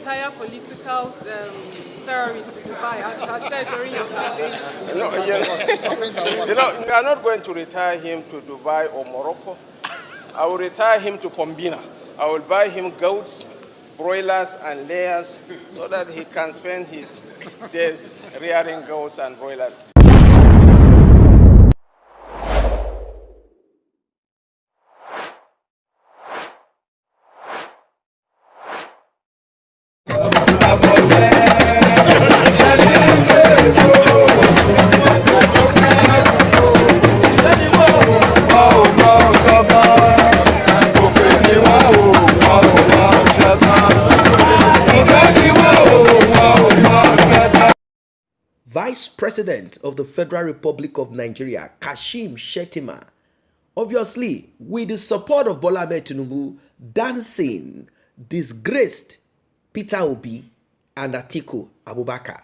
retire political terrorists to Dubai, as you had said during your campaign? No, we are not going to retire him to Dubai or Morocco. I will retire him to Combina. I will buy him goats, broilers, and layers so that he can spend his days rearing goats and broilers. Vice President of the Federal Republic of Nigeria, Shetima, obviously with the support of Bola Ahmed Tinubu, dancing, disgraced Peter Obi and Atiku Abubakar.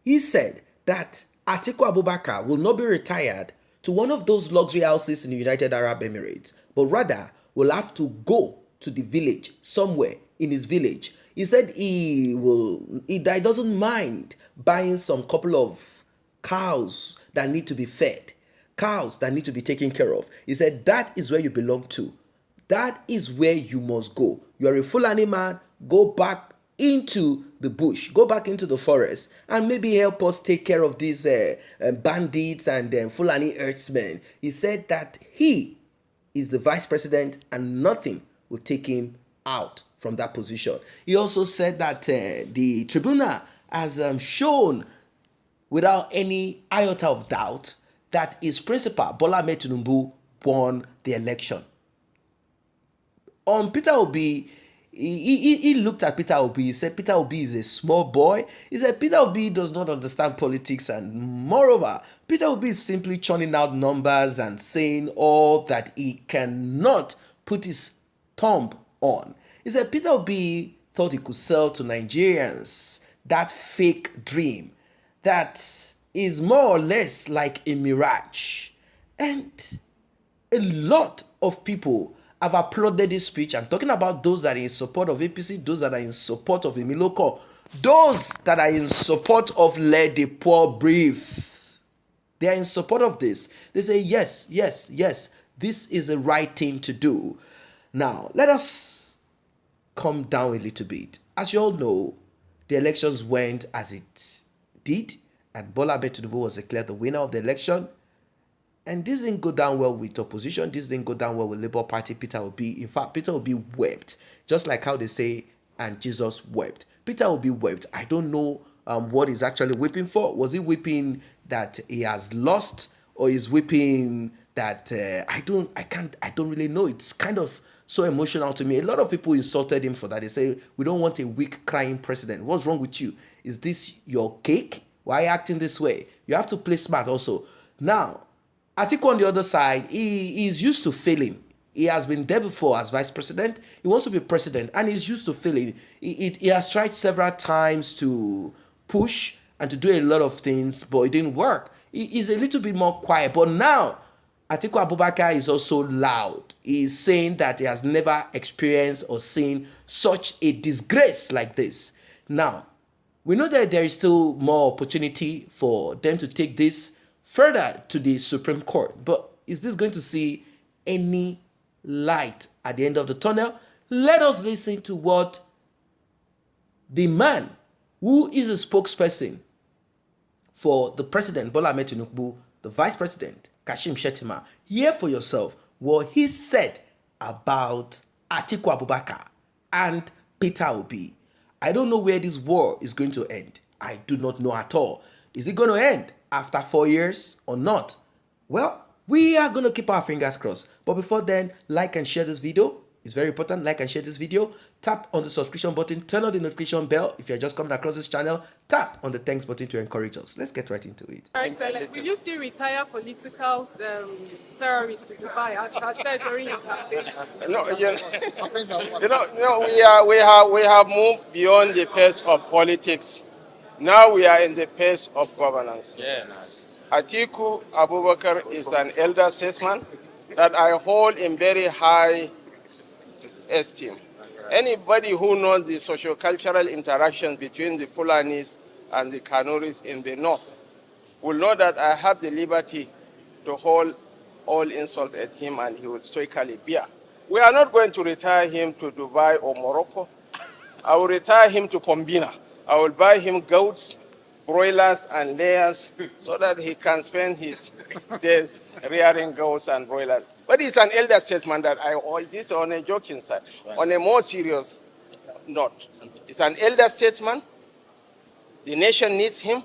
He said that Atiku Abubakar will not be retired to one of those luxury houses in the United Arab Emirates, but rather will have to go to the village, somewhere in his village. He said he doesn't mind buying some couple of cows that need to be fed, cows that need to be taken care of. He said that is where you belong to. That is where you must go. You are a Fulani man, go back into the bush, go back into the forest, and maybe help us take care of these bandits and Fulani herdsmen. He said that he is the vice president and nothing will take him out from that position. He also said that the tribunal has shown without any iota of doubt that his principal, Bola Ahmed Tinubu, won the election. On Peter Obi, he looked at Peter Obi. He said Peter Obi is a small boy. He said Peter Obi does not understand politics, and moreover, Peter Obi is simply churning out numbers and saying all that he cannot put his thumb on. He said Peter Obi thought he could sell to Nigerians that fake dream that is more or less like a mirage. And a lot of people have applauded this speech. I'm talking about those that are in support of APC, those that are in support of Emiloko, those that are in support of Let the Poor Breathe. They are in support of this. They say, yes, yes, yes, this is the right thing to do. Now, let us calm down a little bit. As you all know, the elections went as it did, and Bola Ahmed Tinubu was declared the winner of the election. And this didn't go down well with opposition. This didn't go down well with Labour Party, Peter Obi. In fact, Peter Obi wept, just like how they say, and Jesus wept. Peter Obi wept. I don't know what he's actually weeping for. Was he weeping that he has lost, or is weeping that I don't really know. It's kind of so emotional to me. A lot of people insulted him for that. They say, we don't want a weak, crying president. What's wrong with you? Is this your cake? Why are you acting this way? You have to play smart also. Now, Atiku on the other side, he is used to failing. He has been there before as vice president. He wants to be president, and he's used to failing. He has tried several times to push and to do a lot of things, but it didn't work. He's a little bit more quiet. But now, Atiku Abubakar is also loud. He's saying that he has never experienced or seen such a disgrace like this. Now, we know that there is still more opportunity for them to take this further to the Supreme Court. But is this going to see any light at the end of the tunnel? Let us listen to what the man who is a spokesperson for the president, Bola Ahmed Tinubu, the vice president, Shetima, hear for yourself what he said about Atiku Abubakar and Peter Obi. I don't know where this war is going to end. I do not know at all. Is it going to end after 4 years or not? Well, we are going to keep our fingers crossed. But before then, like and share this video. It's very important. Like and share this video. Tap on the subscription button. Turn on the notification bell. If you're just coming across this channel, tap on the thanks button to encourage us. Let's get right into it. Excellent. Will you still retire political terrorists to Dubai, as you had said during your campaign? No, we have moved beyond the pace of politics. Now we are in the pace of governance. Yeah, nice. Atiku Abubakar is an elder statesman that I hold in very high esteem. Anybody who knows the socio-cultural interactions between the Fulanis and the Kanuris in the north will know that I have the liberty to hold all insult at him and he will stoically bear. We are not going to retire him to Dubai or Morocco. I will retire him to Combina. I will buy him goats, broilers, and layers so that he can spend his days rearing goats and broilers. But it's an elder statesman that this on a joking side. On a more serious note, it's an elder statesman. The nation needs him.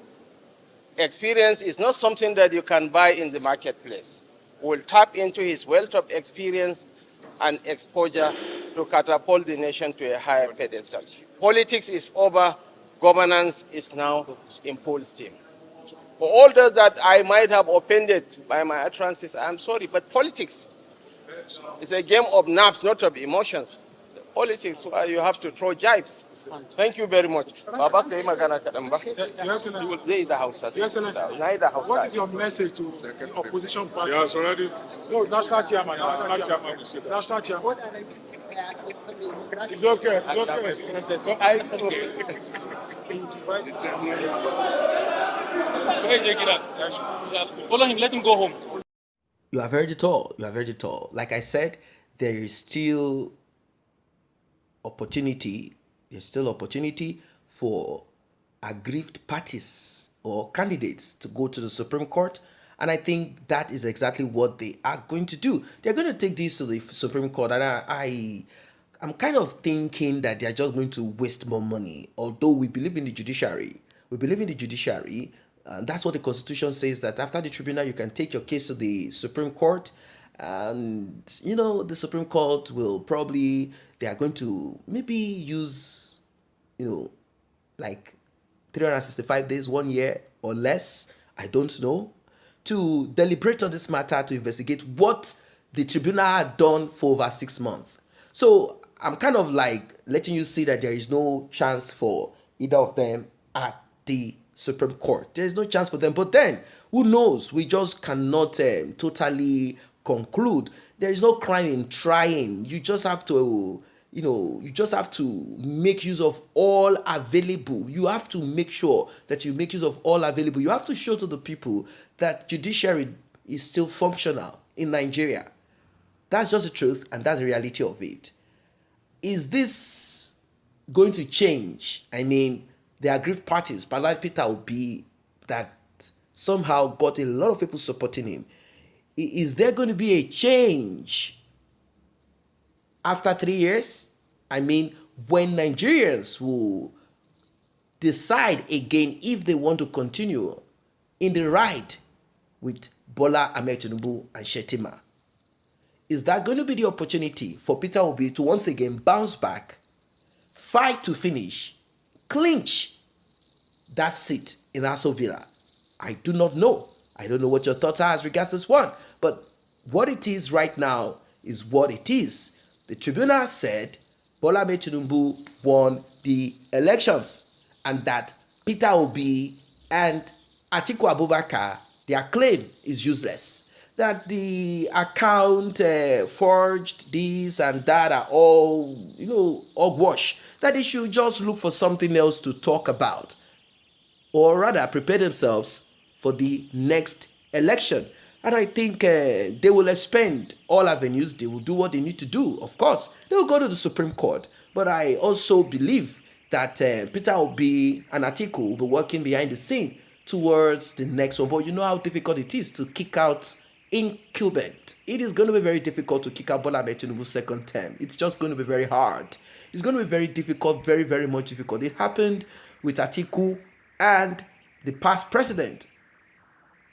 Experience is not something that you can buy in the marketplace. We'll tap into his wealth of experience and exposure to catapult the nation to a higher pedestal. Politics is over. Governance is now in full steam. For all those that I might have offended by my utterances, I'm sorry, but politics is a game of nerves, not of emotions. Politics, where you have to throw jibes. Thank you very much. Your Excellency, what is your message to the opposition party? Yes, already. No, national chairman. National chairman. It's okay. Follow him, let him go home. You have heard it all. You have heard it all. Like I said, there is still opportunity. There's still opportunity for aggrieved parties or candidates to go to the Supreme Court. And I think that is exactly what they are going to do. They're going to take this to the Supreme Court. And I'm kind of thinking that they're just going to waste more money. Although we believe in the judiciary. We believe in the judiciary. That's what the Constitution says, that after the tribunal, you can take your case to the Supreme Court. And, you know, the Supreme Court will probably, they are going to maybe use, you know, like 365 days, 1 year or less, I don't know, to deliberate on this matter, to investigate what the tribunal had done for over 6 months. So I'm kind of like letting you see that there is no chance for either of them at the Supreme Court. There is no chance for them. But then, who knows? We just cannot totally conclude. There is no crime in trying. You just have to, you know, you just have to make use of all available. You have to make sure that you make use of all available. You have to show to the people that judiciary is still functional in Nigeria. That's just the truth, and that's the reality of it. Is this going to change? I mean, the aggrieved parties, but like Peter Obi, that somehow got a lot of people supporting him. Is there going to be a change after 3 years? I mean, when Nigerians will decide again if they want to continue in the ride with Bola Ahmed Tinubu and Shetima. Is that going to be the opportunity for Peter Obi to once again bounce back, fight to finish, clinch that seat in Aso Villa? I do not know. I don't know what your thoughts are as regards this one. But what it is right now is what it is. The tribunal said Bola Ahmed Tinubu won the elections and that Peter Obi and Atiku Abubakar, their claim is useless. That the account forged, this and that are all, you know, hogwash. That they should just look for something else to talk about. Or rather, prepare themselves for the next election. And I think they will expend all avenues. They will do what they need to do. Of course, they will go to the Supreme Court. But I also believe that Peter Obi and Atiku will be working behind the scene towards the next one. But you know how difficult it is to kick out incumbent. It is going to be very difficult to kick out Bola Ahmed Tinubu's second term. It's just going to be very hard. It's going to be very difficult, very, very much difficult. It happened with Atiku and the past president.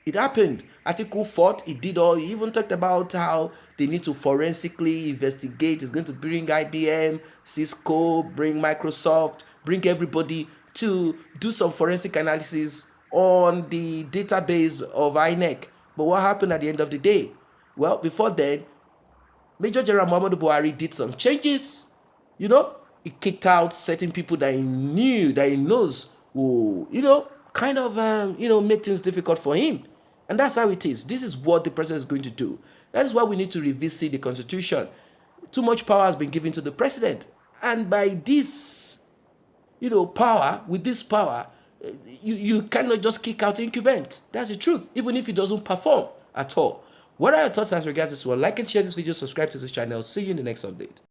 It happened. Atiku fought. He did all. He even talked about how they need to forensically investigate. It's going to bring IBM, Cisco, bring Microsoft, bring everybody to do some forensic analysis on the database of INEC. But what happened at the end of the day? Well, before then, Major General Muhammadu Buhari did some changes. You know, he kicked out certain people that he knew, that he knows will, you know, kind of, make things difficult for him. And that's how it is. This is what the president is going to do. That is why we need to revisit the Constitution. Too much power has been given to the president. And by this, power, with this power, you cannot just kick out incumbent. That's the truth, even if it doesn't perform at all. What are your thoughts as regards this one? Like and share this video, subscribe to this channel. See you in the next update.